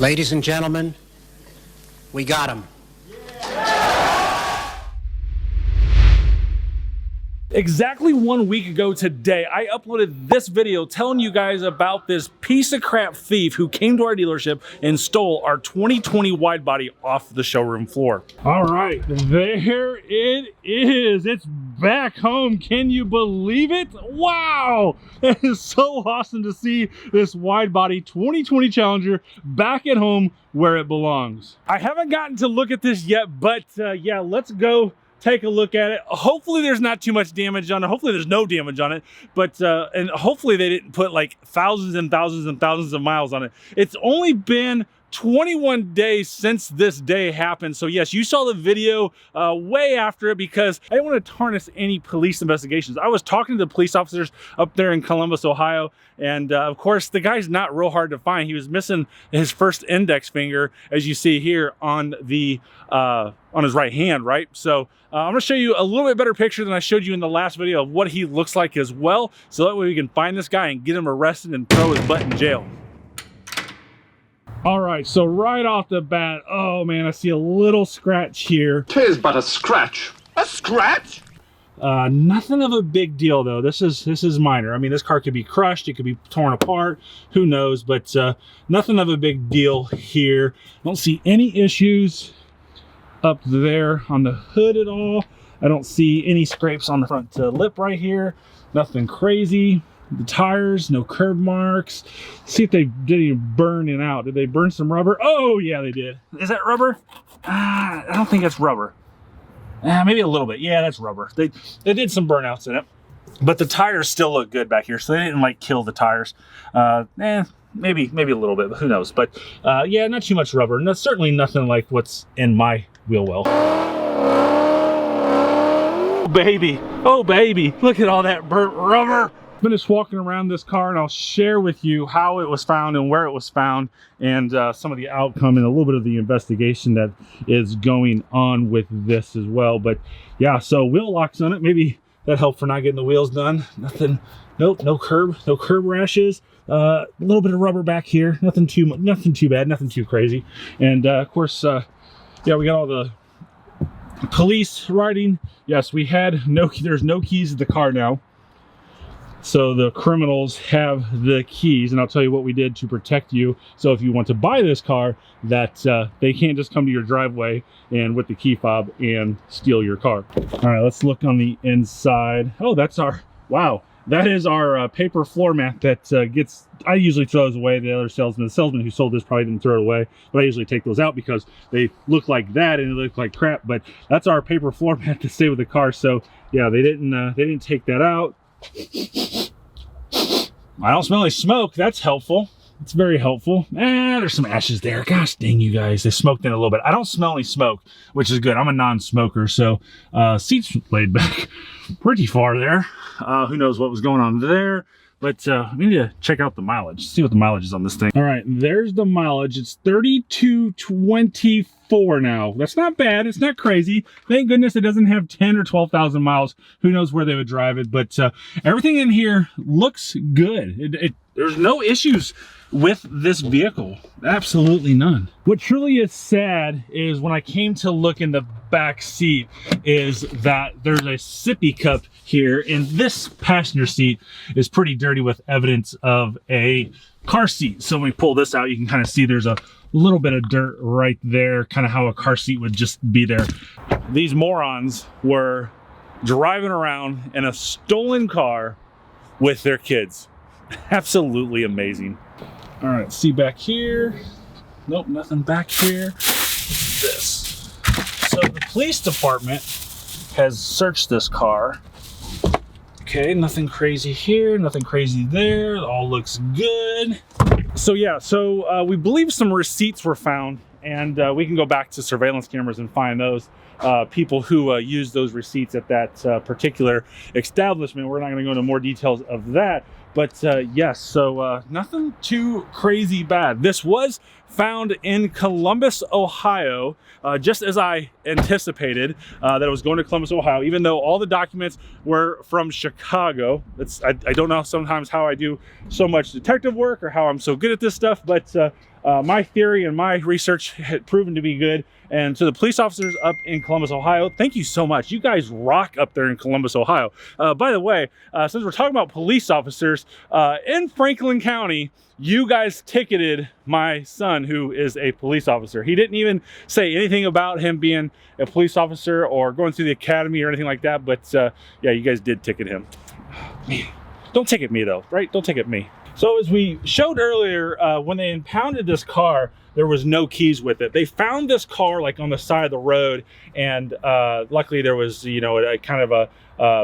Ladies and gentlemen, we got him. Exactly 1 week ago today, I uploaded this video telling you guys about this piece of crap thief who came to our dealership and stole our 2020 Widebody off the showroom floor. All right, there it is. It's back home. Can you believe it? Wow, it is so awesome to see this Widebody 2020 Challenger back at home where it belongs. I haven't gotten to look at this yet, but yeah, let's go take a look at it. Hopefully there's not too much damage on it. Hopefully there's no damage on it, but and hopefully they didn't put like thousands and thousands and thousands of miles on it. It's only been 21 days since this day happened. So yes, you saw the video way after it because I didn't want to tarnish any police investigations. I was talking to the police officers up there in Columbus, Ohio, and of course the guy's not real hard to find. He was missing his first index finger, as you see here on the on his right hand, right? So I'm gonna show you a little bit better picture than I showed you in the last video of what he looks like as well, so that way we can find this guy and get him arrested and throw his butt in jail. All right, so right off the bat, oh man, I see a little scratch here. 'Tis but a scratch. A scratch? Nothing of a big deal though. This is minor. I mean, this car could be crushed, it could be torn apart, who knows, but nothing of a big deal here. I don't see any issues up there on the hood at all. I don't see any scrapes on the front lip right here. Nothing crazy. The tires, no curb marks. See if they did any burning out. Did they burn some rubber? Oh yeah, they did. Is that rubber? I don't think that's rubber. Maybe a little bit. Yeah, that's rubber. They did some burnouts in it, but the tires still look good back here, so they didn't like kill the tires. Maybe a little bit, but who knows? But yeah, not too much rubber. No, certainly nothing like what's in my wheel well. Oh baby, oh baby, look at all that burnt rubber. I'm just walking around this car and I'll share with you how it was found and where it was found and some of the outcome and a little bit of the investigation that is going on with this as well. But yeah, so wheel locks on it. Maybe that helped for not getting the wheels done. Nothing, nope, no curb rashes. A little bit of rubber back here. Nothing too bad, nothing too crazy. And of course, yeah, we got all the police writing. Yes, we had there's no keys to the car now. So the criminals have the keys, and I'll tell you what we did to protect you. So if you want to buy this car, that they can't just come to your driveway and with the key fob and steal your car. All right, let's look on the inside. Oh, that's our, wow. That is our paper floor mat that I usually throw those away. The other salesman, who sold this probably didn't throw it away, but I usually take those out because they look like that and they look like crap. But that's our paper floor mat to stay with the car. So yeah, they didn't take that out. I don't smell any smoke. That's helpful. It's very helpful. There's some ashes there. Gosh dang you guys. They smoked in a little bit. I don't smell any smoke, which is good. I'm a non-smoker, so seats laid back pretty far there. Who knows what was going on there. But we need to check out the mileage. See what the mileage is on this thing. All right, there's the mileage. It's 3224 now. That's not bad. It's not crazy. Thank goodness it doesn't have 10 or 12,000 miles. Who knows where they would drive it. But everything in here looks good. There's no issues with this vehicle. Absolutely none. What truly is sad is when I came to look in the back seat is that there's a sippy cup here, and this passenger seat is pretty dirty with evidence of a car seat. So when we pull this out, you can kind of see there's a little bit of dirt right there, kind of how a car seat would just be there. These morons were driving around in a stolen car with their kids. Absolutely amazing. All right, see back here. Nope, nothing back here. This. So the police department has searched this car. Okay, nothing crazy here, nothing crazy there. It all looks good. So yeah, we believe some receipts were found, and we can go back to surveillance cameras and find those people who used those receipts at that particular establishment. We're not going to go into more details of that. But yes, so nothing too crazy bad. This was found in Columbus, Ohio, just as I anticipated that it was going to Columbus, Ohio, even though all the documents were from Chicago. I don't know sometimes how I do so much detective work or how I'm so good at this stuff, but my theory and my research had proven to be good. And to the police officers up in Columbus, Ohio, thank you so much. You guys rock up there in Columbus, Ohio. By the way, since we're talking about police officers, in Franklin County, you guys ticketed my son, who is a police officer. He didn't even say anything about him being a police officer or going through the academy or anything like that. But yeah, you guys did ticket him. Man, don't ticket me though, right? Don't ticket me. So as we showed earlier, when they impounded this car, there was no keys with it. They found this car like on the side of the road, and luckily there was, you know, a kind of a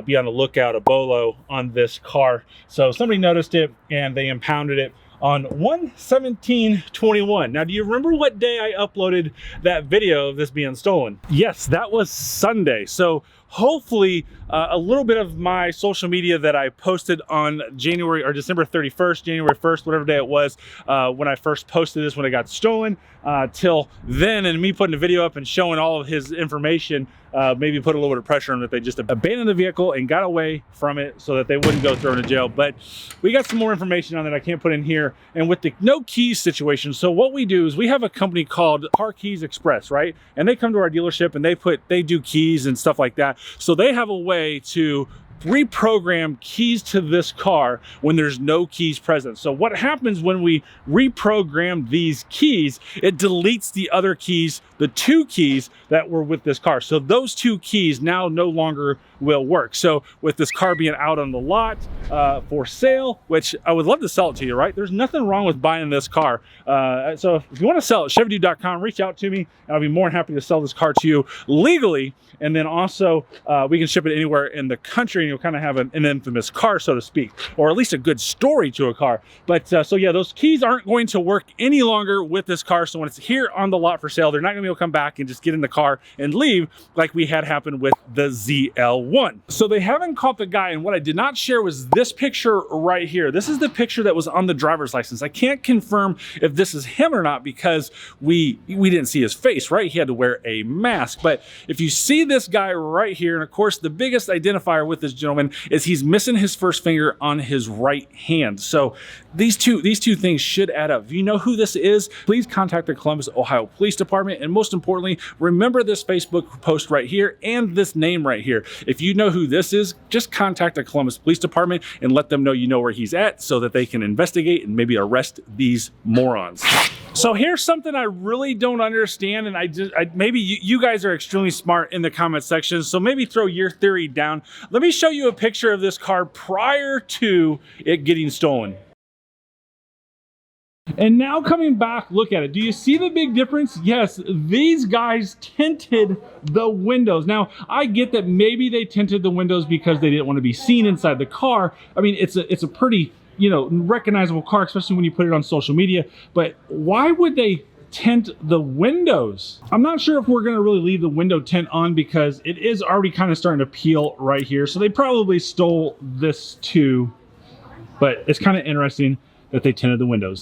be on the lookout, a bolo on this car. So somebody noticed it and they impounded it on 1/17/21. Now, do you remember what day I uploaded that video of this being stolen? Yes, that was Sunday. So hopefully a little bit of my social media that I posted on January or December 31st, January 1st, whatever day it was, when I first posted this, when it got stolen, till then, and me putting the video up and showing all of his information, maybe put a little bit of pressure on that they just abandoned the vehicle and got away from it so that they wouldn't go thrown to jail. But we got some more information on that I can't put in here. And with the no keys situation, so what we do is we have a company called Car Keys Express, right? And they come to our dealership and they do keys and stuff like that. So they have a way to reprogram keys to this car when there's no keys present. So what happens when we reprogram these keys, it deletes the other keys, the 2 keys that were with this car. So those 2 keys now no longer will work. So with this car being out on the lot for sale, which I would love to sell it to you, right? There's nothing wrong with buying this car. So if you want to sell it, ChevyDude.com, reach out to me and I'll be more than happy to sell this car to you legally. And then also we can ship it anywhere in the country, and you'll kind of have an infamous car, so to speak, or at least a good story to a car. But so yeah, those keys aren't going to work any longer with this car. So when it's here on the lot for sale, they're not gonna be able to come back and just get in the car and leave like we had happen with the ZL1. So they haven't caught the guy, and what I did not share was this picture right here. This is the picture that was on the driver's license. I can't confirm if this is him or not because we didn't see his face, right? He had to wear a mask. But if you see this guy right here, and of course the biggest identifier with this gentleman is he's missing his first finger on his right hand. So these two things should add up. If you know who this is, please contact the Columbus, Ohio Police Department. And most importantly, remember this Facebook post right here and this name right here. If you know who this is, just contact the Columbus Police Department and let them know you know where he's at so that they can investigate and maybe arrest these morons. So here's something I really don't understand, and maybe you guys are extremely smart in the comment section, so maybe throw your theory down. Let me show you a picture of this car prior to it getting stolen. And now coming back, look at it. Do you see the big difference? Yes, these guys tinted the windows. Now, I get that maybe they tinted the windows because they didn't want to be seen inside the car. I mean, it's a pretty, you know, recognizable car, especially when you put it on social media. But why would they tint the windows? I'm not sure if we're going to really leave the window tint on because it is already kind of starting to peel right here. So they probably stole this too. But it's kind of interesting that they tinted the windows.